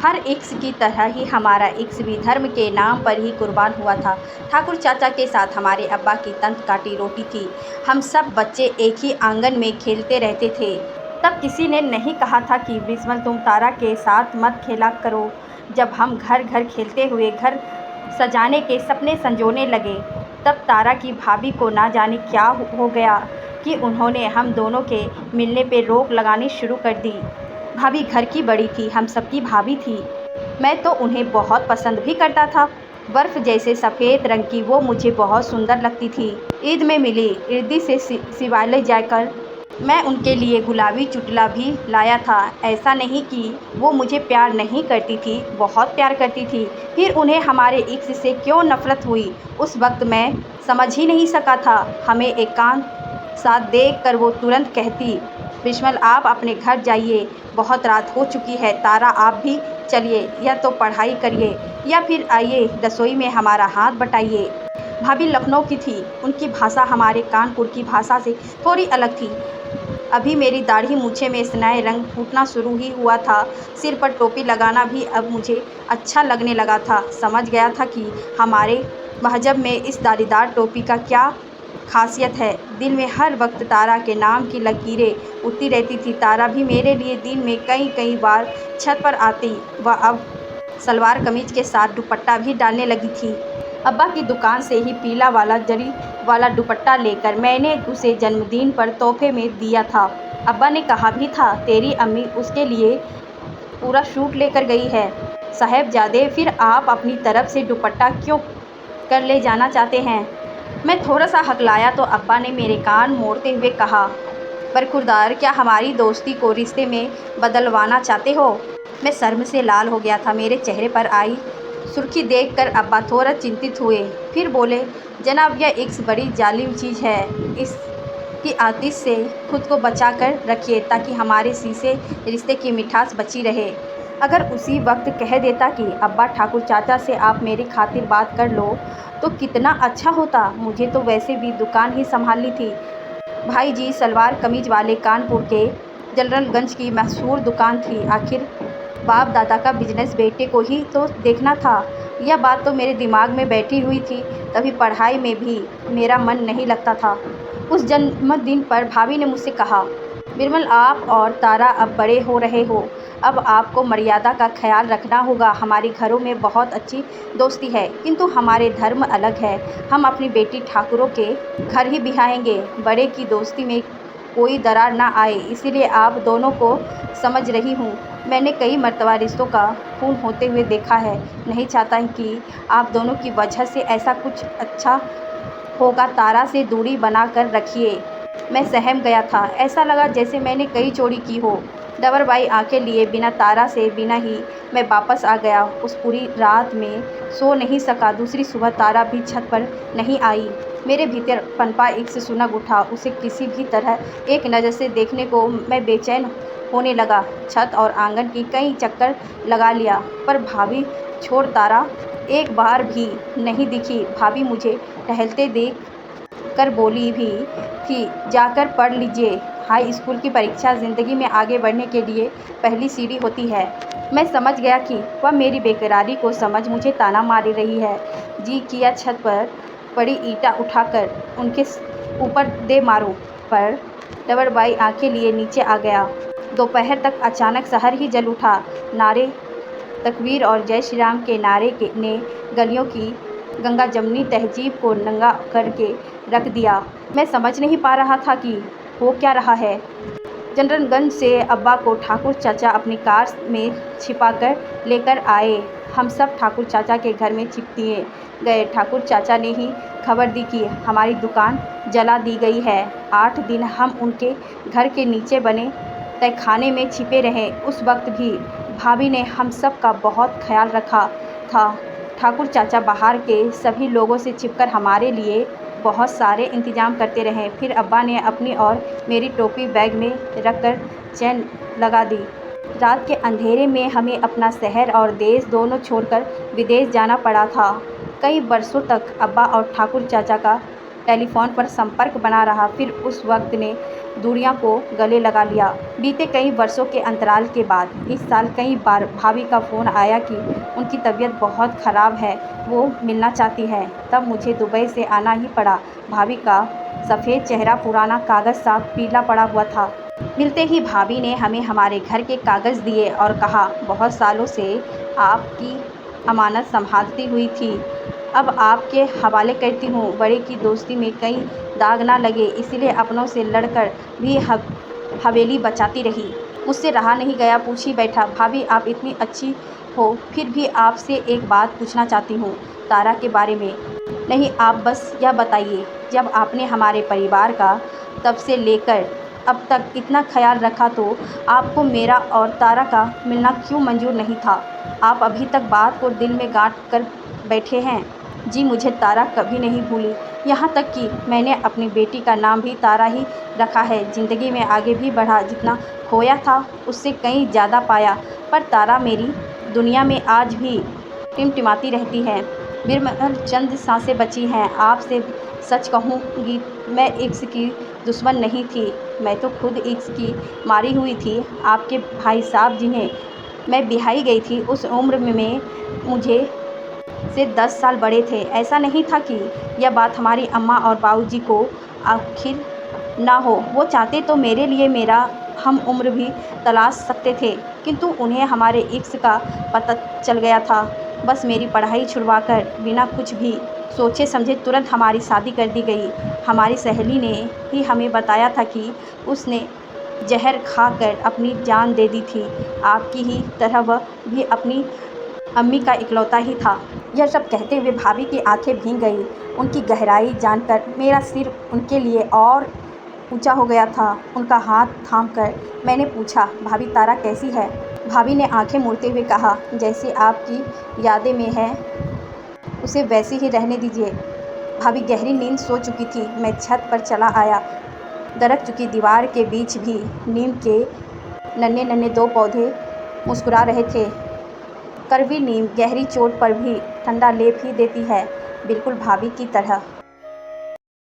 हर इक्स की तरह ही हमारा इक्स भी धर्म के नाम पर ही कुर्बान हुआ था। ठाकुर चाचा के साथ हमारे अब्बा की तंत काटी रोटी थी। हम सब बच्चे एक ही आंगन में खेलते रहते थे। तब किसी ने नहीं कहा था कि बिस्मल तुम तारा के साथ मत खेला करो। जब हम घर घर खेलते हुए घर सजाने के सपने संजोने लगे, तब तारा की भाभी को ना जाने क्या हो गया कि उन्होंने हम दोनों के मिलने पे रोक लगानी शुरू कर दी। भाभी घर की बड़ी थी, हम सबकी भाभी थी। मैं तो उन्हें बहुत पसंद भी करता था। बर्फ़ जैसे सफ़ेद रंग की वो मुझे बहुत सुंदर लगती थी। ईद में मिली इर्दी से शिवालय जाकर मैं उनके लिए गुलाबी चुटला भी लाया था। ऐसा नहीं कि वो मुझे प्यार नहीं करती थी, बहुत प्यार करती थी। फिर उन्हें हमारे इक्स से क्यों नफ़रत हुई, उस वक्त मैं समझ ही नहीं सका था। हमें एकांत साथ देख कर वो तुरंत कहती, बिस्मल आप अपने घर जाइए, बहुत रात हो चुकी है। तारा आप भी चलिए, या तो पढ़ाई करिए या फिर आइए रसोई में हमारा हाथ बटाइए। भाभी लखनऊ की थी, उनकी भाषा हमारे कानपुर की भाषा से थोड़ी अलग थी। अभी मेरी दाढ़ी मूछे में स्नाय रंग फूटना शुरू ही हुआ था। सिर पर टोपी लगाना भी अब मुझे अच्छा लगने लगा था। समझ गया था कि हमारे महजब में इस दाढ़ीदार टोपी का क्या खासियत है। दिल में हर वक्त तारा के नाम की लकीरें उठती रहती थी। तारा भी मेरे लिए दिन में कई कई बार छत पर आती। वह अब सलवार कमीज के साथ दुपट्टा भी डालने लगी थी। अब्बा की दुकान से ही पीला वाला जरी वाला दुपट्टा लेकर मैंने उसे जन्मदिन पर तोहफे में दिया था। अब्बा ने कहा भी था, तेरी अम्मी उसके लिए पूरा सूट लेकर गई है। साहबजादे, फिर आप अपनी तरफ से दुपट्टा क्यों कर ले जाना चाहते हैं? मैं थोड़ा सा हकलाया तो अब्बा ने मेरे कान मोड़ते हुए कहा, बरखुरदार, क्या हमारी दोस्ती को रिश्ते में बदलवाना चाहते हो? मैं शर्म से लाल हो गया था। मेरे चेहरे पर आई सुर्खी देखकर अब्बा थोड़ा चिंतित हुए। फिर बोले, जनाब यह एक बड़ी जालिम चीज़ है। इसकी आतिश से खुद को बचा कर रखिए ताकि हमारे शीशे रिश्ते की मिठास बची रहे। अगर उसी वक्त कह देता कि अब्बा ठाकुर चाचा से आप मेरी खातिर बात कर लो तो कितना अच्छा होता। मुझे तो वैसे भी दुकान ही संभालनी थी। भाई जी सलवार कमीज वाले कानपुर के जनरलगंज की मशहूर दुकान थी। आखिर बाप दादा का बिजनेस बेटे को ही तो देखना था। यह बात तो मेरे दिमाग में बैठी हुई थी, तभी पढ़ाई में भी मेरा मन नहीं लगता था। उस जन्मदिन पर भाभी ने मुझसे कहा, बिरबल आप और तारा अब बड़े हो रहे हो, अब आपको मर्यादा का ख्याल रखना होगा। हमारे घरों में बहुत अच्छी दोस्ती है, किंतु हमारे धर्म अलग है। हम अपनी बेटी ठाकुरों के घर ही बिहाएंगे। बड़े की दोस्ती में कोई दरार ना आए, इसीलिए आप दोनों को समझ रही हूँ। मैंने कई मर्तबा रिश्तों का खून होते हुए देखा है। नहीं चाहता कि आप दोनों की वजह से ऐसा कुछ अच्छा होगा। तारा से दूरी बना कर रखिए। मैं सहम गया था। ऐसा लगा जैसे मैंने कई चोरी की हो। डबर बाई आंखें लिए बिना तारा से बिना ही मैं वापस आ गया। उस पूरी रात में सो नहीं सका। दूसरी सुबह तारा भी छत पर नहीं आई। मेरे भीतर पनपा एक से सुनग उठा। उसे किसी भी तरह एक नज़र से देखने को मैं बेचैन होने लगा। छत और आंगन की कई चक्कर लगा लिया, पर भाभी छोड़ तारा एक बार भी नहीं दिखी। भाभी मुझे टहलते देख कर बोली भी थी, जाकर पढ़ लीजिए। हाई स्कूल की परीक्षा ज़िंदगी में आगे बढ़ने के लिए पहली सीढ़ी होती है। मैं समझ गया कि वह मेरी बेकरारी को समझ मुझे ताना मार रही है। जी किया छत पर पड़ी ईंटा उठाकर उनके ऊपर दे मारूं, पर डबरबाई आंखें लिए नीचे आ गया। दोपहर तक अचानक शहर ही जल उठा। नारे तकबीर और जय श्री राम के नारे ने गलियों की गंगा जमनी तहजीब को नंगा करके रख दिया। मैं समझ नहीं पा रहा था कि हो क्या रहा है। जनरलगंज से अब्बा को ठाकुर चाचा अपनी कार में छिपाकर लेकर आए। हम सब ठाकुर चाचा के घर में छिप दिए गए। ठाकुर चाचा ने ही खबर दी कि हमारी दुकान जला दी गई है। 8 दिन हम उनके घर के नीचे बने तहखाने में छिपे रहे। उस वक्त भी भाभी ने हम सब का बहुत ख्याल रखा था। ठाकुर चाचा बाहर के सभी लोगों से छिपकर हमारे लिए बहुत सारे इंतजाम करते रहे। फिर अब्बा ने अपनी और मेरी टोपी बैग में रखकर चैन लगा दी। रात के अंधेरे में हमें अपना शहर और देश दोनों छोड़कर विदेश जाना पड़ा था। कई वर्षों तक अब्बा और ठाकुर चाचा का टेलीफोन पर संपर्क बना रहा। फिर उस वक्त ने दूरियों को गले लगा लिया। बीते कई वर्षों के अंतराल के बाद इस साल कई बार भाभी का फ़ोन आया कि उनकी तबीयत बहुत ख़राब है, वो मिलना चाहती है। तब मुझे दुबई से आना ही पड़ा। भाभी का सफ़ेद चेहरा पुराना कागज़ सा पीला पड़ा हुआ था। मिलते ही भाभी ने हमें हमारे घर के कागज़ दिए और कहा, बहुत सालों से आपकी अमानत संभालती हुई थी, अब आपके हवाले करती हूँ। बड़े की दोस्ती में कहीं दाग ना लगे, इसीलिए अपनों से लड़कर भी हवेली बचाती रही। मुझसे रहा नहीं गया, पूछ ही बैठा, भाभी आप इतनी अच्छी हो, फिर भी आपसे एक बात पूछना चाहती हूँ, तारा के बारे में। नहीं, आप बस यह बताइए, जब आपने हमारे परिवार का तब से लेकर अब तक इतना ख्याल रखा तो आपको मेरा और तारा का मिलना क्यों मंजूर नहीं था? आप अभी तक बात को दिल में गांठ कर बैठे हैं। जी, मुझे तारा कभी नहीं भूली, यहाँ तक कि मैंने अपनी बेटी का नाम भी तारा ही रखा है। ज़िंदगी में आगे भी बढ़ा, जितना खोया था उससे कहीं ज़्यादा पाया, पर तारा मेरी दुनिया में आज भी टिमटिमाती रहती है। बिरमल चंद सांसें बची हैं। आपसे सच कहूँगी, मैं इश्क की दुश्मन नहीं थी, मैं तो खुद इश्क की मारी हुई थी। आपके भाई साहब जिन्हें मैं ब्याही गई थी, उस उम्र में मुझे से 10 साल बड़े थे। ऐसा नहीं था कि यह बात हमारी अम्मा और बाबूजी को आखिर ना हो, वो चाहते तो मेरे लिए मेरा हम उम्र भी तलाश सकते थे, किंतु उन्हें हमारे इश्क का पता चल गया था। बस मेरी पढ़ाई छुड़वाकर बिना कुछ भी सोचे समझे तुरंत हमारी शादी कर दी गई। हमारी सहेली ने ही हमें बताया था कि उसने जहर खाकर अपनी जान दे दी थी। आपकी ही तरह वह भी अपनी अम्मी का इकलौता ही था। यह सब कहते हुए भाभी की आंखें भीग गईं। उनकी गहराई जानकर मेरा सिर उनके लिए और ऊंचा हो गया था। उनका हाथ थामकर मैंने पूछा, भाभी तारा कैसी है? भाभी ने आंखें मूंदते हुए कहा, जैसी आपकी यादें में है उसे वैसी ही रहने दीजिए। भाभी गहरी नींद सो चुकी थी। मैं छत पर चला आया। दरक चुकी दीवार के बीच भी नीम के नन्हे नन्हे 2 पौधे मुस्कुरा रहे थे। कड़वी नीम गहरी चोट पर भी ठंडा लेप ही देती है, बिल्कुल भाभी की तरह।